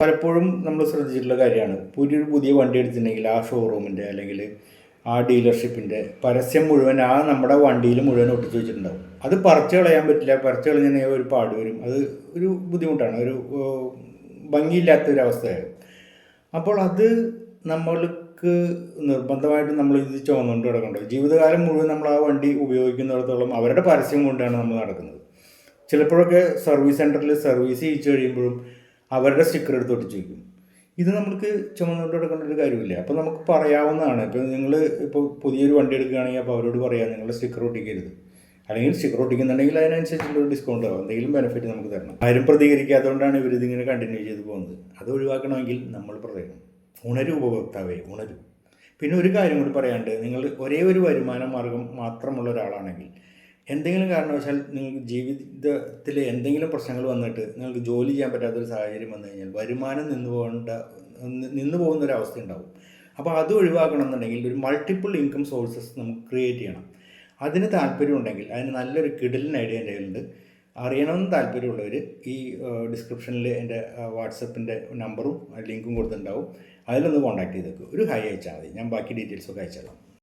പലപ്പോഴും നമ്മൾ ശ്രദ്ധിച്ചിട്ടുള്ള കാര്യമാണ്, പുതിയ വണ്ടി എടുത്തിട്ടുണ്ടെങ്കിൽ ആ ഷോറൂമിൻ്റെ അല്ലെങ്കിൽ ആ ഡീലർഷിപ്പിൻ്റെ പരസ്യം മുഴുവൻ ആ നമ്മുടെ വണ്ടിയിൽ മുഴുവൻ ഒട്ടിച്ച് വെച്ചിട്ടുണ്ടാവും. അത് പറിച്ച് കളയാൻ പറ്റില്ല, പറിച്ച് കളഞ്ഞാൽ ഒരു പാട് വരും, അത് ഒരു ബുദ്ധിമുട്ടാണ്, ഒരു ഭംഗിയില്ലാത്തൊരവസ്ഥയാണ്. അപ്പോൾ അത് നമ്മൾക്ക് നിർബന്ധമായിട്ടും നമ്മൾ ഇത് ചുമന്നുകൊണ്ട് കിടക്കേണ്ടത്. ജീവിതകാലം മുഴുവൻ നമ്മൾ ആ വണ്ടി ഉപയോഗിക്കുന്നിടത്തോളം അവരുടെ പരസ്യം കൊണ്ടാണ് നമ്മൾ നടക്കുന്നത്. ചിലപ്പോഴൊക്കെ സർവീസ് സെൻറ്ററിൽ സർവീസ് ചെയ്യിച്ചു കഴിയുമ്പോഴും അവരുടെ സ്റ്റിക്കർ എടുത്ത് ഒട്ടിച്ച് വയ്ക്കും. ഇത് നമുക്ക് ചുമന്നുകൊണ്ട് കിടക്കേണ്ട ഒരു കാര്യമില്ല. അപ്പോൾ നമുക്ക് പറയാവുന്നതാണ്. ഇപ്പോൾ നിങ്ങൾ പുതിയൊരു വണ്ടി എടുക്കുകയാണെങ്കിൽ അപ്പോൾ അവരോട് പറയാം, നിങ്ങളുടെ സ്റ്റിക്കർ ഒട്ടിക്കരുത്, അല്ലെങ്കിൽ സ്റ്റിക്കർ ഒട്ടിക്കുന്നുണ്ടെങ്കിൽ അതിനനുസരിച്ചുള്ള ഡിസ്കൗണ്ട് ആവും, എന്തെങ്കിലും ബെനിഫിറ്റ് നമുക്ക് തരണം. ആരും പ്രതികരിക്കാത്തതുകൊണ്ടാണ് ഇവരിതിങ്ങനെ കണ്ടിന്യൂ ചെയ്ത് പോകുന്നത്. അത് ഒഴിവാക്കണമെങ്കിൽ നമ്മൾ പറയണം, ഉണരും ഉപഭോക്താവേ, ഉണരും. പിന്നെ ഒരു കാര്യം കൂടി പറയാണ്ട്, നിങ്ങൾ ഒരേ ഒരു വരുമാന മാർഗം മാത്രമുള്ള ഒരാളാണെങ്കിൽ എന്തെങ്കിലും കാരണവശാൽ നിങ്ങൾക്ക് ജീവിതത്തിൽ എന്തെങ്കിലും പ്രശ്നങ്ങൾ വന്നിട്ട് നിങ്ങൾക്ക് ജോലി ചെയ്യാൻ പറ്റാത്തൊരു സാഹചര്യം വന്നു കഴിഞ്ഞാൽ വരുമാനം നിന്നു പോകുന്നൊരവസ്ഥ ഉണ്ടാവും. അപ്പോൾ അത് ഒഴിവാക്കണം എന്നുണ്ടെങ്കിൽ ഒരു മൾട്ടിപ്പിൾ ഇൻകം സോഴ്സസ് നമുക്ക് ക്രിയേറ്റ് ചെയ്യണം. അതിന് താല്പര്യമുണ്ടെങ്കിൽ അതിന് നല്ലൊരു കിടിലൻ ഐഡിയ എൻ്റെ കയ്യിലുണ്ട്. അറിയണമെന്ന് താല്പര്യമുള്ളവർ ഈ ഡിസ്ക്രിപ്ഷനിൽ എൻ്റെ വാട്സപ്പിൻ്റെ നമ്പറും ലിങ്കും കൊടുത്തിട്ടുണ്ടാവും, അതിലൊന്ന് കോൺടാക്ട് ചെയ്തേക്കും. ഒരു ഹൈ അയച്ചാൽ മതി, ഞാൻ ബാക്കി ഡീറ്റെയിൽസൊക്കെ അയച്ചുതരാം.